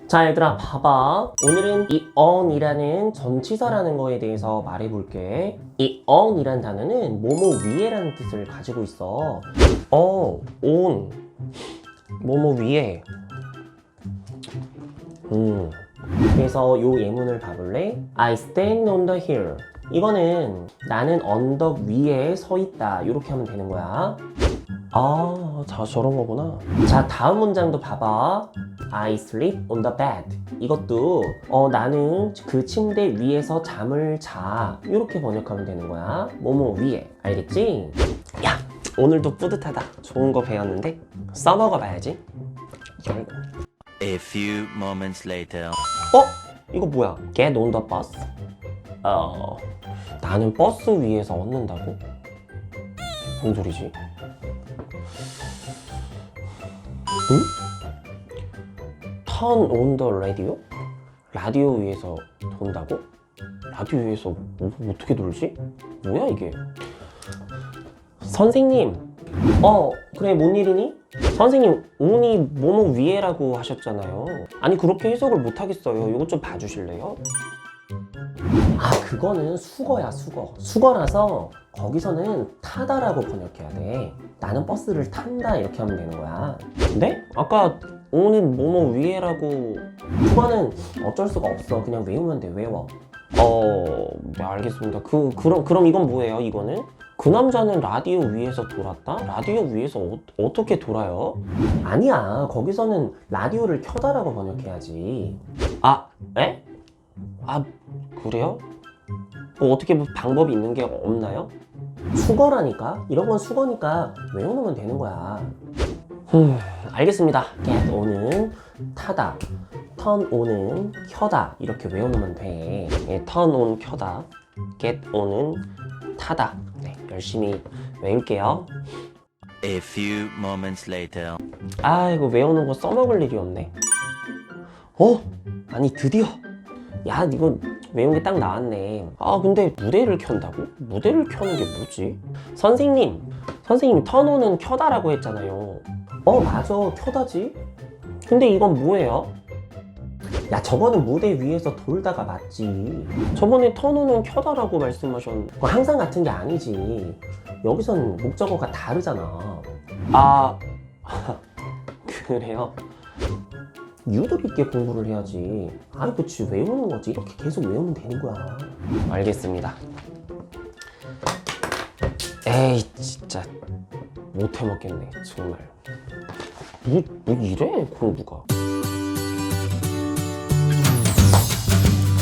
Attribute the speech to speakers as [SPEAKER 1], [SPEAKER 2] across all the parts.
[SPEAKER 1] 자, 얘들아, 봐봐. 오늘은 이 on이라는 전치사라는 거에 대해서 말해볼게. 이 on이란 단어는 뭐뭐 위에라는 뜻을 가지고 있어. on, 뭐뭐 위에. 그래서 요 예문을 봐볼래? I stand on the hill. 이거는 나는 언덕 위에 서 있다. 이렇게 하면 되는 거야. 아, 자, 저런 거구나. 자, 다음 문장도 봐봐. I sleep on the bed. 이것도 나는 그 침대 위에서 잠을 자. 이렇게 번역하면 되는 거야. 뭐뭐 위에. 알겠지? 야, 오늘도 뿌듯하다. 좋은 거 배웠는데 써먹어 봐야지.
[SPEAKER 2] A few moments later.
[SPEAKER 1] 이거 뭐야? Get on the bus. 나는 버스 위에서 얻는다고? 뭔 소리지? 응? Turn on the radio? 라디오 위에서 돈다고? 라디오 위에서 어떻게 돌지? 뭐야 이게? 선생님! 그래, 뭔 일이니? 선생님, on이 뭐뭐 위에라고 하셨잖아요. 아니, 그렇게 해석을 못 하겠어요. 이것 좀 봐주실래요? 아, 그거는 수거야, 수거. 수거라서 거기서는 타다라고 번역해야 돼. 나는 버스를 탄다 이렇게 하면 되는 거야. 근데 아까 on은 뭐뭐 위에라고. 그거는 어쩔 수가 없어. 그냥 외우면 돼, 외워. 네, 알겠습니다. 그럼 이건 뭐예요, 이거는? 그 남자는 라디오 위에서 돌았다? 라디오 위에서 어떻게 돌아요? 아니야, 거기서는 라디오를 켜다라고 번역해야지. 에? 그래요? 어떻게 뭐 방법이 있는 게 없나요? 수거라니까? 이런 건 수거니까 외워놓으면 되는 거야. 알겠습니다. get on은 타다, turn on은 켜다 이렇게 외워놓으면 돼. turn on 켜다, get on은 타다. 네, 열심히 외울게요.
[SPEAKER 2] A few moments later.
[SPEAKER 1] 이거 외우는 거 써먹을 일이 없네. 아니 드디어. 야, 이거 외운 게 딱 나왔네. 근데 무대를 켠다고? 무대를 켜는 게 뭐지? 선생님 턴온은 켜다라고 했잖아요. 맞아, 켜다지. 근데 이건 뭐예요? 야, 저거는 무대 위에서 돌다가 맞지. 저번에 턴온은 켜다라고 말씀하셨는데 그거 항상 같은 게 아니지. 여기선 목적어가 다르잖아. 그래요? 유도 있게 공부를 해야지. 그치, 외우는 거지. 이렇게 계속 외우면 되는 거야. 알겠습니다. 에이, 진짜 못 해먹겠네, 정말. 뭐 이래, 공부가.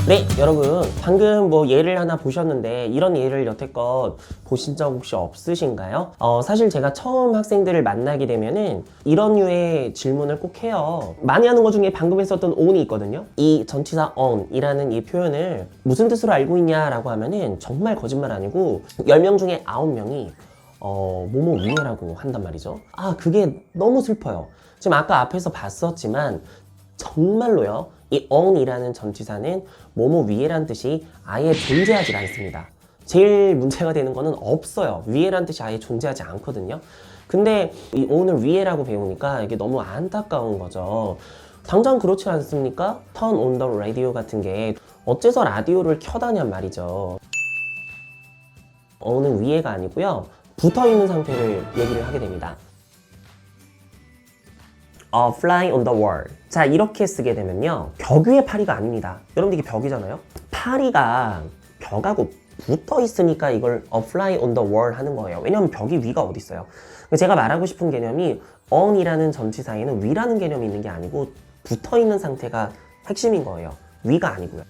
[SPEAKER 1] 네, 여러분, 방금 뭐 예를 하나 보셨는데 이런 예를 여태껏 보신 적 혹시 없으신가요? 사실 제가 처음 학생들을 만나게 되면은 이런 류의 질문을 꼭 해요. 많이 하는 것 중에 방금 했었던 on이 있거든요. 이 전치사 on이라는 이 표현을 무슨 뜻으로 알고 있냐라고 하면은 정말 거짓말 아니고 10명 중에 9명이 뭐뭐 위에라고 한단 말이죠. 그게 너무 슬퍼요. 지금 아까 앞에서 봤었지만 정말로요, 이 on이라는 전치사는 뭐뭐 위에란 뜻이 아예 존재하지 않습니다. 제일 문제가 되는 거는 없어요. 위에란 뜻이 아예 존재하지 않거든요. 근데 이 on을 위에라고 배우니까 이게 너무 안타까운 거죠. 당장 그렇지 않습니까? Turn on the radio 같은 게 어째서 라디오를 켜다냔 말이죠. on은 위에가 아니고요, 붙어있는 상태를 얘기를 하게 됩니다. fly on the wall. 자, 이렇게 쓰게 되면요, 벽 위에 파리가 아닙니다. 여러분들 이게 벽이잖아요. 파리가 벽하고 붙어 있으니까 이걸 fly on the wall 하는 거예요. 왜냐면 벽이 위가 어디 있어요. 제가 말하고 싶은 개념이 on이라는 전치사에는 위라는 개념이 있는 게 아니고 붙어 있는 상태가 핵심인 거예요. 위가 아니고요.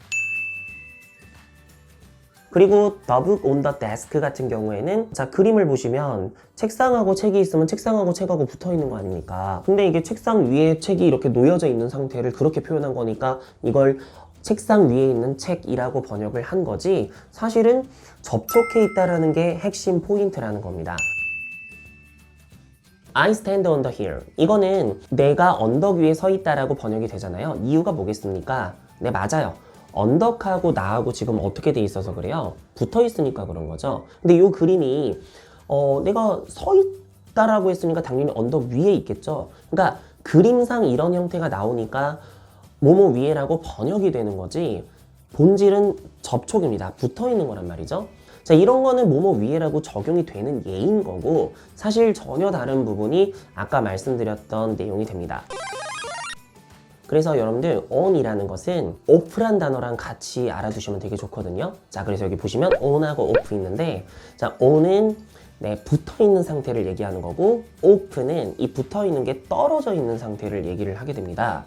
[SPEAKER 1] 그리고 the book on the desk 같은 경우에는, 자, 그림을 보시면 책상하고 책이 있으면 책상하고 책하고 붙어 있는 거 아닙니까? 근데 이게 책상 위에 책이 이렇게 놓여져 있는 상태를 그렇게 표현한 거니까 이걸 책상 위에 있는 책이라고 번역을 한 거지, 사실은 접촉해 있다라는 게 핵심 포인트라는 겁니다. I stand on the hill. 이거는 내가 언덕 위에 서 있다라고 번역이 되잖아요. 이유가 뭐겠습니까? 네, 맞아요. 언덕하고 나하고 지금 어떻게 돼 있어서 그래요? 붙어 있으니까 그런 거죠. 근데 이 그림이 내가 서 있다라고 했으니까 당연히 언덕 위에 있겠죠. 그러니까 그림상 이런 형태가 나오니까 뭐뭐 위에라고 번역이 되는 거지 본질은 접촉입니다. 붙어 있는 거란 말이죠. 자, 이런 거는 뭐뭐 위에라고 적용이 되는 예인 거고 사실 전혀 다른 부분이 아까 말씀드렸던 내용이 됩니다. 그래서 여러분들 on이라는 것은 off란 단어랑 같이 알아두시면 되게 좋거든요. 자, 그래서 여기 보시면 on하고 off 있는데 자, on은 네, 붙어 있는 상태를 얘기하는 거고 off는 이 붙어 있는 게 떨어져 있는 상태를 얘기를 하게 됩니다.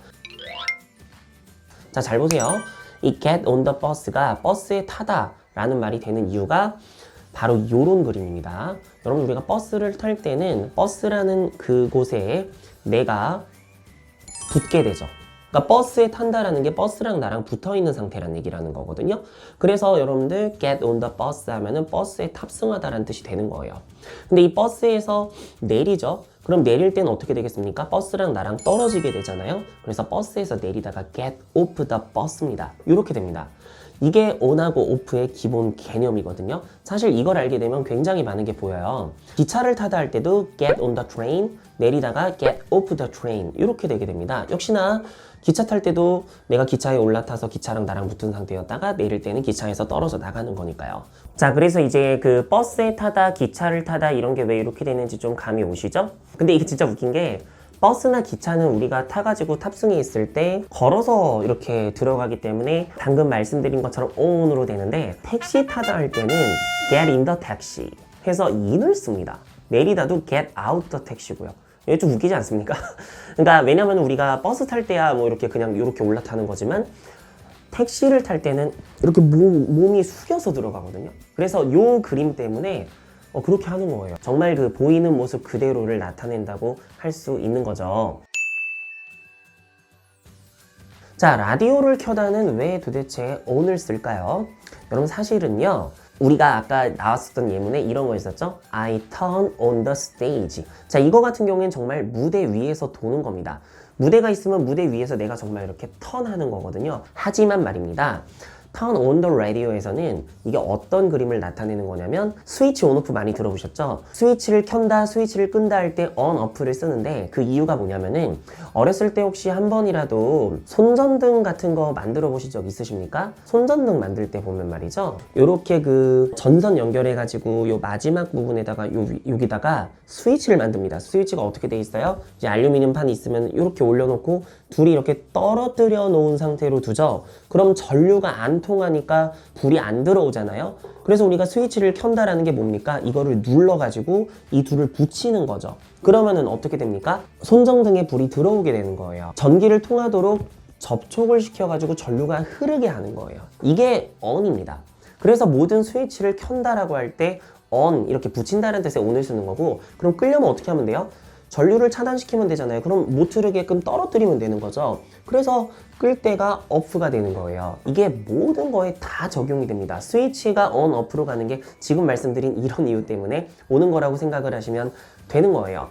[SPEAKER 1] 자, 잘 보세요. 이 get on the bus가 버스에 타다 라는 말이 되는 이유가 바로 이런 그림입니다. 여러분 우리가 버스를 탈 때는 버스라는 그곳에 내가 붙게 되죠. 그러니까 버스에 탄다라는 게 버스랑 나랑 붙어있는 상태라는 얘기라는 거거든요. 그래서 여러분들 get on the bus 하면은 버스에 탑승하다라는 뜻이 되는 거예요. 근데 이 버스에서 내리죠. 그럼 내릴 때는 어떻게 되겠습니까? 버스랑 나랑 떨어지게 되잖아요. 그래서 버스에서 내리다가 get off the bus입니다. 이렇게 됩니다. 이게 on하고 off의 기본 개념이거든요. 사실 이걸 알게 되면 굉장히 많은 게 보여요. 기차를 타다 할 때도 get on the train, 내리다가 get off the train 이렇게 되게 됩니다. 역시나 기차 탈 때도 내가 기차에 올라타서 기차랑 나랑 붙은 상태였다가 내릴 때는 기차에서 떨어져 나가는 거니까요. 자, 그래서 이제 그 버스에 타다, 기차를 타다 이런 게 왜 이렇게 되는지 좀 감이 오시죠? 근데 이게 진짜 웃긴 게 버스나 기차는 우리가 타가지고 탑승해 있을 때 걸어서 이렇게 들어가기 때문에 방금 말씀드린 것처럼 on으로 되는데 택시 타다 할 때는 get in the taxi 해서 in을 씁니다. 내리다도 get out the taxi고요. 이게 좀 웃기지 않습니까? 그러니까 왜냐면 우리가 버스 탈 때야 뭐 이렇게 그냥 이렇게 올라타는 거지만 택시를 탈 때는 이렇게 몸이 숙여서 들어가거든요. 그래서 요 그림 때문에 그렇게 하는 거예요. 정말 그 보이는 모습 그대로를 나타낸다고 할 수 있는 거죠. 자, 라디오를 켜다는 왜 도대체 on을 쓸까요? 여러분 사실은요. 우리가 아까 나왔었던 예문에 이런 거 있었죠? I turn on the stage. 자, 이거 같은 경우에는 정말 무대 위에서 도는 겁니다. 무대가 있으면 무대 위에서 내가 정말 이렇게 턴하는 거거든요. 하지만 말입니다. turn on the radio에서는 이게 어떤 그림을 나타내는 거냐면 스위치 온 오프 많이 들어보셨죠? 스위치를 켠다, 스위치를 끈다 할 때 on, off를 쓰는데 그 이유가 뭐냐면은 어렸을 때 혹시 한 번이라도 손전등 같은 거 만들어 보신 적 있으십니까? 손전등 만들 때 보면 말이죠. 요렇게 그 전선 연결해 가지고 요 마지막 부분에다가 여기다가 스위치를 만듭니다. 스위치가 어떻게 돼 있어요? 이제 알루미늄 판이 있으면 이렇게 올려놓고 둘이 이렇게 떨어뜨려 놓은 상태로 두죠. 그럼 전류가 안 통하니까 불이 안 들어오잖아요. 그래서 우리가 스위치를 켠다라는 게 뭡니까? 이거를 눌러가지고 이 둘을 붙이는 거죠. 그러면은 어떻게 됩니까? 손전등에 불이 들어오게 되는 거예요. 전기를 통하도록 접촉을 시켜가지고 전류가 흐르게 하는 거예요. 이게 on입니다. 그래서 모든 스위치를 켠다라고 할 때 on 이렇게 붙인다는 뜻의 on을 쓰는 거고 그럼 끄려면 어떻게 하면 돼요? 전류를 차단시키면 되잖아요. 그럼 못 흐르게끔 떨어뜨리면 되는 거죠. 그래서 끌 때가 off가 되는 거예요. 이게 모든 거에 다 적용이 됩니다. 스위치가 on, off로 가는 게 지금 말씀드린 이런 이유 때문에 오는 거라고 생각을 하시면 되는 거예요.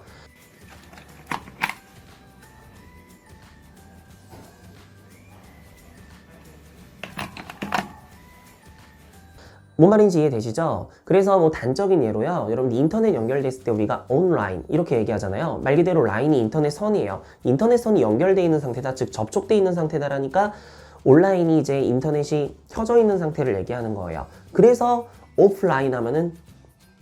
[SPEAKER 1] 뭔 말인지 이해되시죠? 그래서 뭐 단적인 예로요. 여러분 인터넷 연결됐을 때 우리가 온라인 이렇게 얘기하잖아요. 말 그대로 라인이 인터넷 선이에요. 인터넷 선이 연결되어 있는 상태다. 즉 접촉되어 있는 상태다라니까 온라인이 이제 인터넷이 켜져 있는 상태를 얘기하는 거예요. 그래서 오프라인 하면은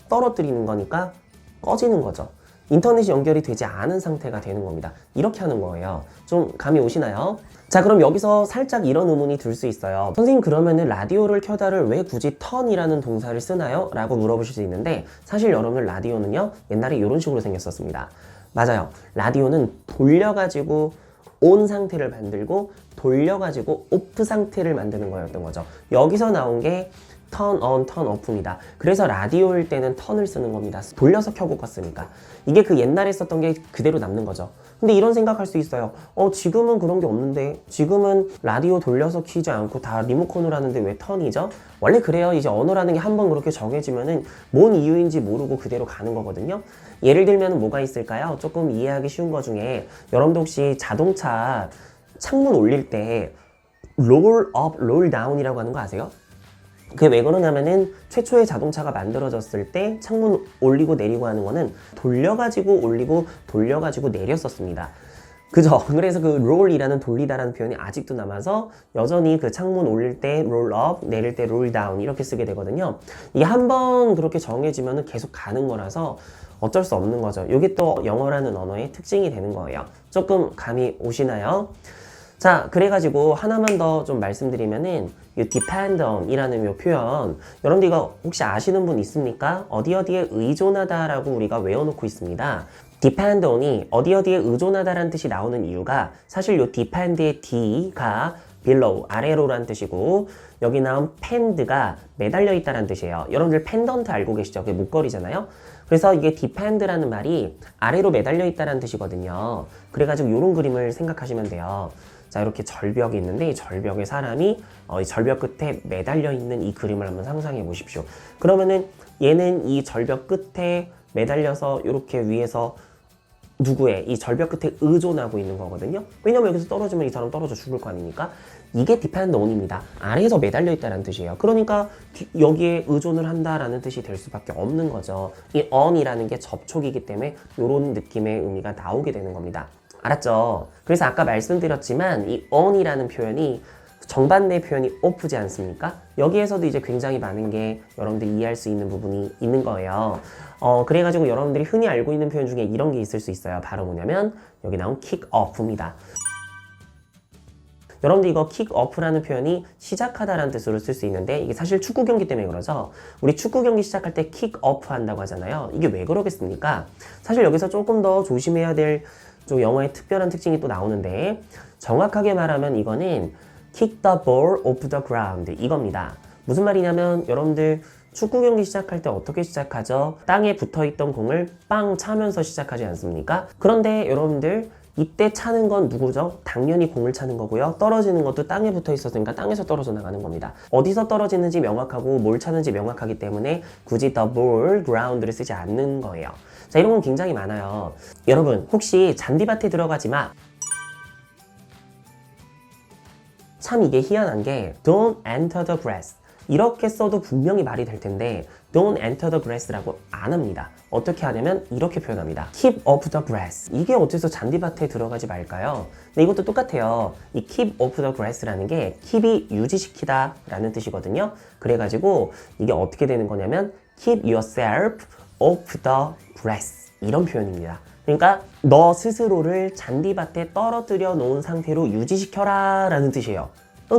[SPEAKER 1] 떨어뜨리는 거니까 꺼지는 거죠. 인터넷이 연결이 되지 않은 상태가 되는 겁니다. 이렇게 하는 거예요. 좀 감이 오시나요? 자, 그럼 여기서 살짝 이런 의문이 들 수 있어요. 선생님 그러면은 라디오를 켜다를 왜 굳이 턴이라는 동사를 쓰나요? 라고 물어보실 수 있는데 사실 여러분 라디오는요 옛날에 이런 식으로 생겼었습니다. 맞아요. 라디오는 돌려가지고 온 상태를 만들고 돌려가지고 오프 상태를 만드는 거였던 거죠. 여기서 나온 게 turn on, turn off입니다. 그래서 라디오일 때는 턴을 쓰는 겁니다. 돌려서 켜고 껐으니까. 이게 그 옛날에 썼던 게 그대로 남는 거죠. 근데 이런 생각할 수 있어요. 지금은 그런 게 없는데 지금은 라디오 돌려서 키지 않고 다 리모컨으로 하는데 왜 턴이죠? 원래 그래요. 이제 언어라는 게 한번 그렇게 정해지면은 뭔 이유인지 모르고 그대로 가는 거거든요. 예를 들면 뭐가 있을까요? 조금 이해하기 쉬운 거 중에 여러분도 혹시 자동차 창문 올릴 때 roll up, roll down이라고 하는 거 아세요? 그게 왜 그러냐면은 최초의 자동차가 만들어졌을 때 창문 올리고 내리고 하는 거는 돌려가지고 올리고 돌려가지고 내렸었습니다. 그죠? 그래서 그 롤이라는 돌리다라는 표현이 아직도 남아서 여전히 그 창문 올릴 때 roll up, 내릴 때 roll down 이렇게 쓰게 되거든요. 이게 한번 그렇게 정해지면 계속 가는 거라서 어쩔 수 없는 거죠. 이게 또 영어라는 언어의 특징이 되는 거예요. 조금 감이 오시나요? 자, 그래가지고 하나만 더 좀 말씀드리면은 이 depend on 이라는 이 표현, 여러분들 이거 혹시 아시는 분 있습니까? 어디에 의존하다라고 우리가 외워놓고 있습니다. depend on이 어디에 의존하다라는 뜻이 나오는 이유가 사실 이 depend의 d가 below, 아래로라는 뜻이고 여기 나온 pend가 매달려 있다라는 뜻이에요. 여러분들 pendant 알고 계시죠? 그게 목걸이잖아요. 그래서 이게 depend라는 말이 아래로 매달려 있다라는 뜻이거든요. 그래가지고 이런 그림을 생각하시면 돼요. 자, 이렇게 절벽이 있는데 이 절벽에 사람이 이 절벽 끝에 매달려 있는 이 그림을 한번 상상해 보십시오. 그러면은 얘는 이 절벽 끝에 매달려서 이렇게 위에서 누구의 이 절벽 끝에 의존하고 있는 거거든요. 왜냐면 여기서 떨어지면 이 사람 떨어져 죽을 거 아닙니까? 이게 depend on입니다. 아래에서 매달려 있다는 뜻이에요. 그러니까 여기에 의존을 한다라는 뜻이 될 수밖에 없는 거죠. 이 on이라는 게 접촉이기 때문에 이런 느낌의 의미가 나오게 되는 겁니다. 알았죠? 그래서 아까 말씀드렸지만 이 on이라는 표현이 정반대 표현이 off지 않습니까? 여기에서도 이제 굉장히 많은 게 여러분들이 이해할 수 있는 부분이 있는 거예요. 그래가지고 여러분들이 흔히 알고 있는 표현 중에 이런 게 있을 수 있어요. 바로 뭐냐면 여기 나온 kick off입니다. 여러분들 이거 kick off라는 표현이 시작하다라는 뜻으로 쓸 수 있는데 이게 사실 축구 경기 때문에 그러죠. 우리 축구 경기 시작할 때 kick off 한다고 하잖아요. 이게 왜 그러겠습니까? 사실 여기서 조금 더 조심해야 될 좀 영어의 특별한 특징이 또 나오는데 정확하게 말하면 이거는 kick the ball off the ground 이겁니다. 무슨 말이냐면 여러분들 축구 경기 시작할 때 어떻게 시작하죠? 땅에 붙어있던 공을 빵 차면서 시작하지 않습니까? 그런데 여러분들 이때 차는 건 누구죠? 당연히 공을 차는 거고요. 떨어지는 것도 땅에 붙어 있었으니까 땅에서 떨어져 나가는 겁니다. 어디서 떨어지는지 명확하고 뭘 차는지 명확하기 때문에 굳이 the ball ground를 쓰지 않는 거예요. 자, 이런 건 굉장히 많아요. 여러분 혹시 잔디밭에 들어가지 마. 참 이게 희한한 게 don't enter the grass 이렇게 써도 분명히 말이 될 텐데 don't enter the grass라고 안 합니다. 어떻게 하냐면 이렇게 표현합니다. keep off the grass. 이게 어째서 잔디밭에 들어가지 말까요? 근데 이것도 똑같아요. 이 keep off the grass라는 게 keep이 유지시키다 라는 뜻이거든요. 그래가지고 이게 어떻게 되는 거냐면 keep yourself off the grass 이런 표현입니다. 그러니까 너 스스로를 잔디밭에 떨어뜨려 놓은 상태로 유지시켜라 라는 뜻이에요.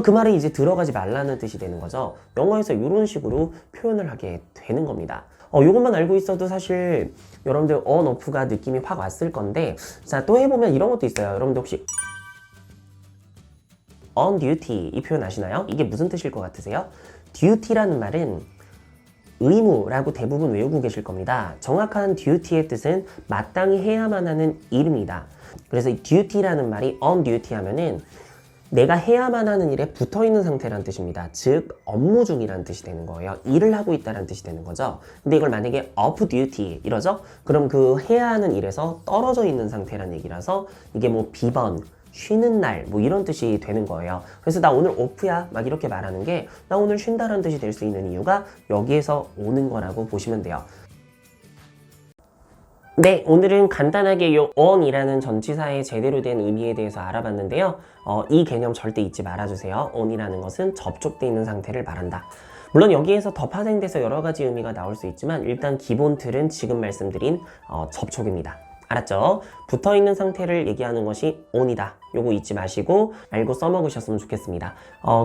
[SPEAKER 1] 그 말은 이제 들어가지 말라는 뜻이 되는 거죠. 영어에서 이런 식으로 표현을 하게 되는 겁니다. 이것만 알고 있어도 사실 여러분들 on, off가 느낌이 확 왔을 건데 자, 또 해보면 이런 것도 있어요. 여러분들 혹시 on duty 이 표현 아시나요? 이게 무슨 뜻일 것 같으세요? duty라는 말은 의무라고 대부분 외우고 계실 겁니다. 정확한 duty의 뜻은 마땅히 해야만 하는 일입니다. 그래서 이 duty라는 말이 on duty 하면은 내가 해야만 하는 일에 붙어있는 상태라는 뜻입니다. 즉 업무 중이라는 뜻이 되는 거예요. 일을 하고 있다는 뜻이 되는 거죠. 근데 이걸 만약에 off duty 이러죠? 그럼 그 해야 하는 일에서 떨어져 있는 상태라는 얘기라서 이게 뭐 비번, 쉬는 날 뭐 이런 뜻이 되는 거예요. 그래서 나 오늘 오프야 막 이렇게 말하는 게 나 오늘 쉰다라는 뜻이 될 수 있는 이유가 여기에서 오는 거라고 보시면 돼요. 네, 오늘은 간단하게 이 on이라는 전치사의 제대로 된 의미에 대해서 알아봤는데요. 이 개념 절대 잊지 말아주세요. on이라는 것은 접촉되어 있는 상태를 말한다. 물론 여기에서 더 파생돼서 여러 가지 의미가 나올 수 있지만 일단 기본 틀은 지금 말씀드린 접촉입니다. 알았죠? 붙어있는 상태를 얘기하는 것이 on이다. 요거 잊지 마시고 알고 써먹으셨으면 좋겠습니다.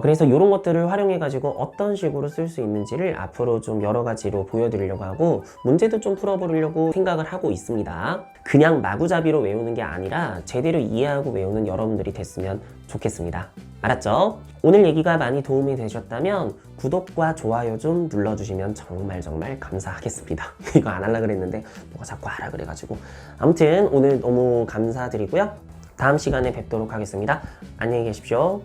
[SPEAKER 1] 그래서 이런 것들을 활용해가지고 어떤 식으로 쓸 수 있는지를 앞으로 좀 여러 가지로 보여드리려고 하고 문제도 좀 풀어보려고 생각을 하고 있습니다. 그냥 마구잡이로 외우는 게 아니라 제대로 이해하고 외우는 여러분들이 됐으면 좋겠습니다. 알았죠? 오늘 얘기가 많이 도움이 되셨다면 구독과 좋아요 좀 눌러주시면 정말 감사하겠습니다. 이거 안 하려고 그랬는데 뭐가 자꾸 하라 그래가지고 아무튼 오늘 너무 감사드리고요. 다음 시간에 뵙도록 하겠습니다. 안녕히 계십시오.